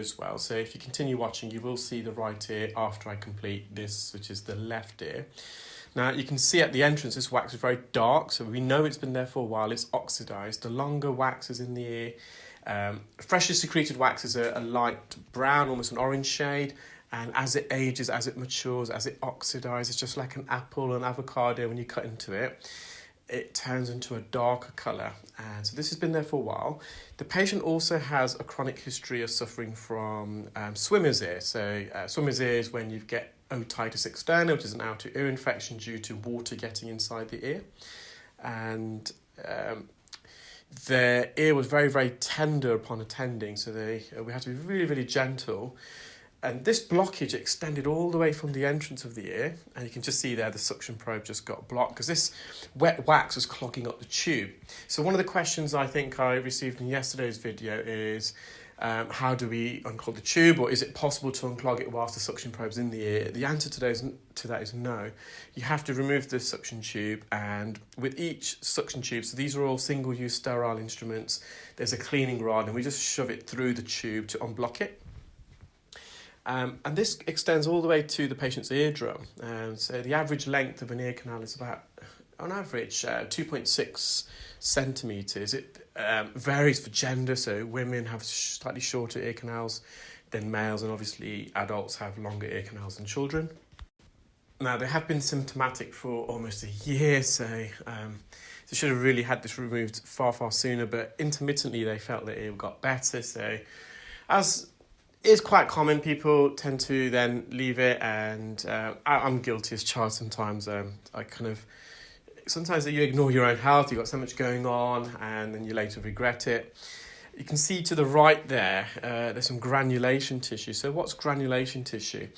as well. So if you continue watching, you will see the right ear after I complete this, which is the left ear. Now you can see at the entrance this wax is very dark, so we know it's been there for a while. It's oxidized. The longer wax is in the ear. Freshly secreted wax is a light brown, almost an orange shade, and as it ages, as it matures, as it oxidizes, just like an apple or an avocado, when you cut into it, it turns into a darker colour. And so this has been there for a while. The patient also has a chronic history of suffering from swimmer's ear. So swimmer's ear is when you get otitis externa, which is an outer ear infection due to water getting inside the ear. And their ear was very, very tender upon attending, so we had to be really, really gentle. And this blockage extended all the way from the entrance of the ear, and you can just see there the suction probe just got blocked because this wet wax was clogging up the tube. So one of the questions I think I received in yesterday's video is how do we unclog the tube, or is it possible to unclog it whilst the suction probe's in the ear? The answer to that is no. You have to remove the suction tube, and with each suction tube, so these are all single-use sterile instruments, there's a cleaning rod, and we just shove it through the tube to unblock it. And this extends all the way to the patient's eardrum. So the average length of an ear canal is about, on average, 2.6 centimetres. It varies for gender, so women have slightly shorter ear canals than males, and obviously adults have longer ear canals than children. Now, they have been symptomatic for almost a year, so they should have really had this removed far, far sooner, but intermittently they felt that it got better. So as is quite common, people tend to then leave it, and I'm guilty as charged sometimes. Sometimes you ignore your own health, you've got so much going on, and then you later regret it. You can see to the right there, there's some granulation tissue. So what's granulation tissue?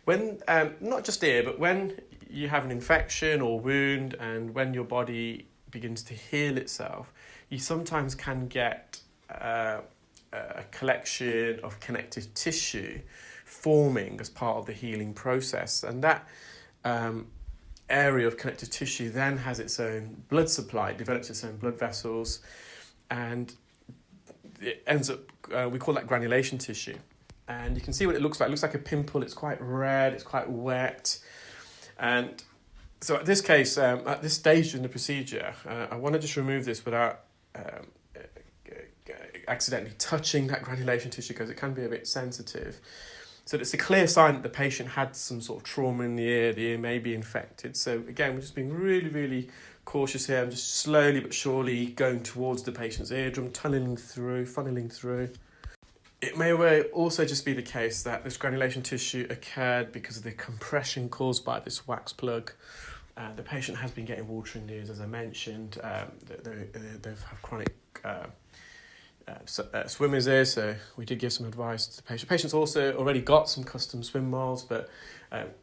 When, not just ear, but when you have an infection or wound, and when your body begins to heal itself, you sometimes can get a collection of connective tissue forming as part of the healing process, and that area of connective tissue then has its own blood supply, it develops its own blood vessels, and it ends up, we call that granulation tissue. And you can see what it looks like. It looks like a pimple. It's quite red, it's quite wet. And so at this case, at this stage in the procedure, I want to just remove this without accidentally touching that granulation tissue, because it can be a bit sensitive. So it's a clear sign that the patient had some sort of trauma in the ear may be infected. So again, we're just being really, really cautious here. I'm just slowly but surely going towards the patient's eardrum, funneling through. It may also just be the case that this granulation tissue occurred because of the compression caused by this wax plug. The patient has been getting water in the ears, as I mentioned. They have chronic swimmer's ear, so we did give some advice to the patient. Patients also already got some custom swim molds, but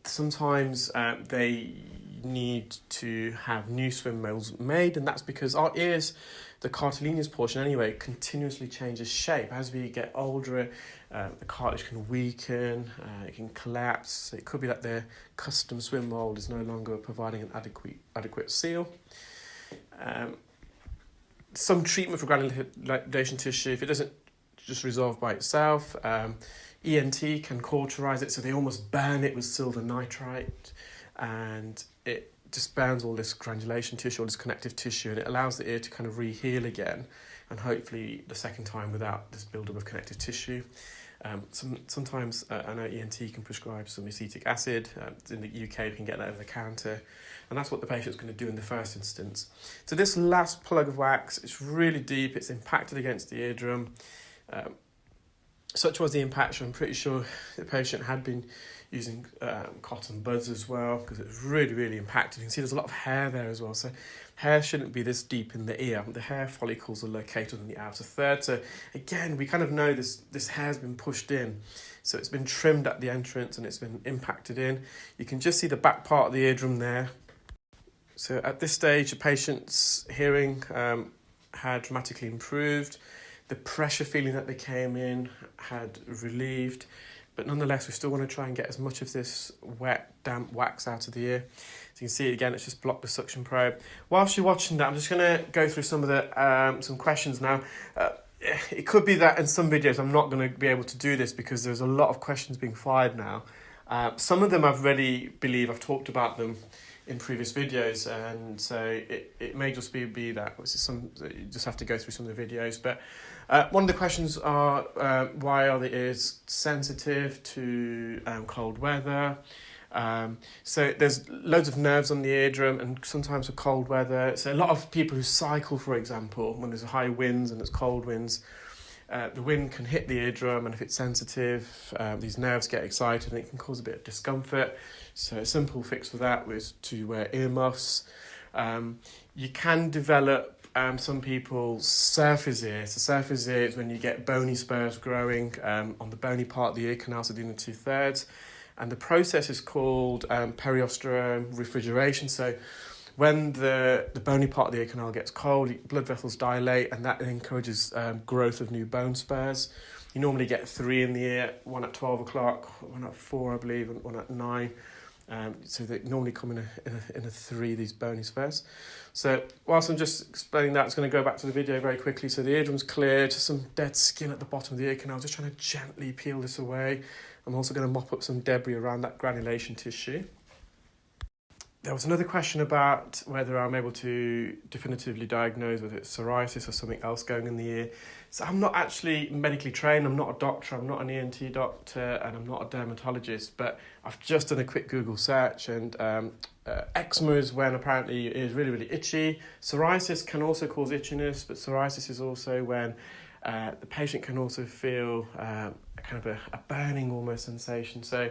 sometimes they need to have new swim molds made, and that's because our ears, the cartilaginous portion anyway, continuously changes shape. As we get older, the cartilage can weaken, it can collapse. It could be that their custom swim mold is no longer providing an adequate seal. Some treatment for granulation tissue, if it doesn't just resolve by itself, ENT can cauterize it, so they almost burn it with silver nitrite, and it just burns all this granulation tissue, all this connective tissue, and it allows the ear to kind of re-heal again, and hopefully the second time without this buildup of connective tissue. Sometimes I know ENT can prescribe some acetic acid. In the UK, you can get that over the counter, and that's what the patient's going to do in the first instance. So this last plug of wax, it's really deep, it's impacted against the eardrum. Such was the impaction, I'm pretty sure the patient had been using cotton buds as well, because it was really, really impacted. You can see there's a lot of hair there as well, so hair shouldn't be this deep in the ear. The hair follicles are located in the outer third, so again, we kind of know this hair's been pushed in, so it's been trimmed at the entrance and it's been impacted in. You can just see the back part of the eardrum there. So at this stage, the patient's hearing had dramatically improved. The pressure feeling that they came in had relieved, but nonetheless, we still want to try and get as much of this wet, damp wax out of the ear. So you can see it again, it's just blocked the suction probe. Whilst you're watching that, I'm just going to go through some of the some questions now. it could be that in some videos I'm not going to be able to do this because there's a lot of questions being fired now. Some of them I've already believe I've talked about them in previous videos, and so it may just be that you just have to go through some of the videos. But one of the questions are why are the ears sensitive to cold weather? So there's loads of nerves on the eardrum, and sometimes for cold weather. So a lot of people who cycle, for example, when there's high winds and it's cold winds, the wind can hit the eardrum, and if it's sensitive, these nerves get excited and it can cause a bit of discomfort. So a simple fix for that was to wear earmuffs. You can develop some people's surface ear. So surface ear is when you get bony spurs growing on the bony part of the ear canal, so the inner 2/3. And the process is called periosteal refrigeration. So when the bony part of the ear canal gets cold, blood vessels dilate, and that encourages growth of new bone spurs. You normally get 3 in the ear, one at 12 o'clock, one at 4, I believe, and one at 9. So they normally come in a 3, these bony spurs. So whilst I'm just explaining that, I'm going to go back to the video very quickly. So the eardrum's clear, just some dead skin at the bottom of the ear canal. Just trying to gently peel this away. I'm also going to mop up some debris around that granulation tissue. There was another question about whether I'm able to definitively diagnose whether it's psoriasis or something else going in the ear. So I'm not actually medically trained, I'm not a doctor, I'm not an ENT doctor, and I'm not a dermatologist, but I've just done a quick Google search, and eczema is when apparently it is really, really itchy. Psoriasis can also cause itchiness, but psoriasis is also when the patient can also feel kind of a burning almost sensation. So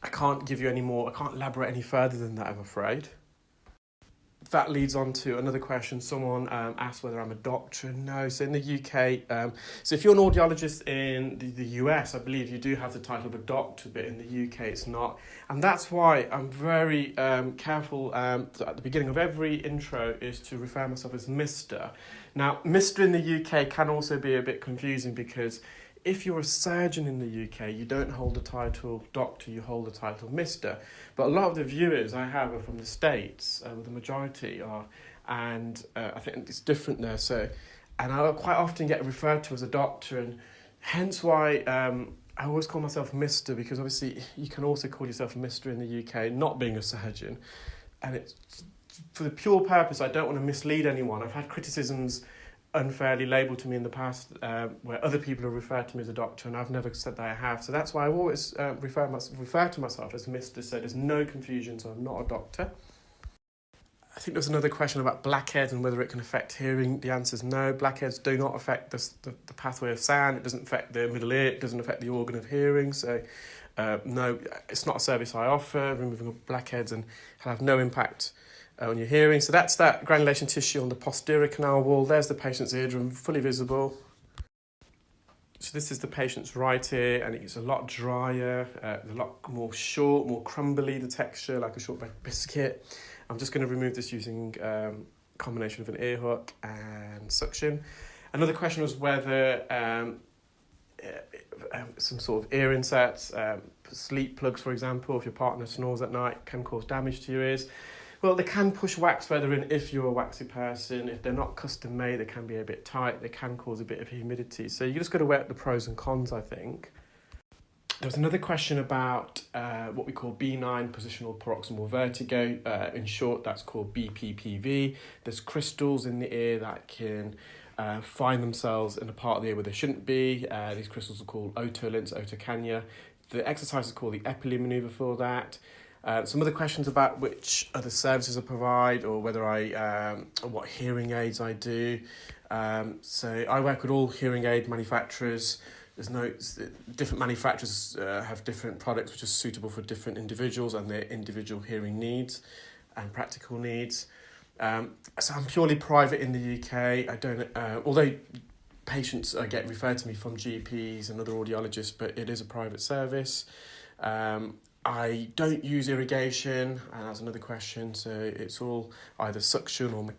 I can't give you any more, I can't elaborate any further than that, I'm afraid. That leads on to another question. Someone asked whether I'm a doctor. No, so in the UK, so if you're an audiologist in the US, I believe you do have the title of a doctor, but in the UK it's not. And that's why I'm very careful at the beginning of every intro is to refer myself as Mr. Now, Mr. in the UK can also be a bit confusing because if you're a surgeon in the UK, you don't hold the title doctor, you hold the title Mr. But a lot of the viewers I have are from the States, the majority are, and I think it's different there. So, and I quite often get referred to as a doctor, and hence why I always call myself Mr. because obviously you can also call yourself Mr. in the UK, not being a surgeon. And it's for the pure purpose, I don't want to mislead anyone. I've had criticisms unfairly labelled to me in the past where other people have referred to me as a doctor, and I've never said that I have. So that's why I always refer to myself as Mr. So there's no confusion, so I'm not a doctor. I think there's another question about blackheads and whether it can affect hearing. The answer is no. Blackheads do not affect the pathway of sound. It doesn't affect the middle ear. It doesn't affect the organ of hearing. So no, it's not a service I offer, removing blackheads, and have no impact on your hearing. So that's that granulation tissue on the posterior canal wall. There's the patient's eardrum, fully visible. So this is the patient's right ear, and it's a lot drier, a lot more short, more crumbly, the texture, like a short biscuit. I'm just going to remove this using a combination of an ear hook and suction. Another question was whether some sort of ear inserts, sleep plugs, for example, if your partner snores at night, can cause damage to your ears. Well, they can push wax further in if you're a waxy person. If they're not custom made, they can be a bit tight. They can cause a bit of humidity. So you just got to weigh up the pros and cons, I think. There was another question about what we call benign positional paroxysmal vertigo. In short, that's called BPPV. There's crystals in the ear that can find themselves in a part of the ear where they shouldn't be. These crystals are called otoliths, otocania. The exercise is called the Eppley maneuver for that. Some other questions about which other services I provide, or whether what hearing aids I do. So I work with all hearing aid manufacturers. Different manufacturers have different products which are suitable for different individuals and their individual hearing needs and practical needs. So I'm purely private in the UK. I don't, although patients get referred to me from GPs and other audiologists, but it is a private service. I don't use irrigation, and that's another question, so it's all either suction or mechanical.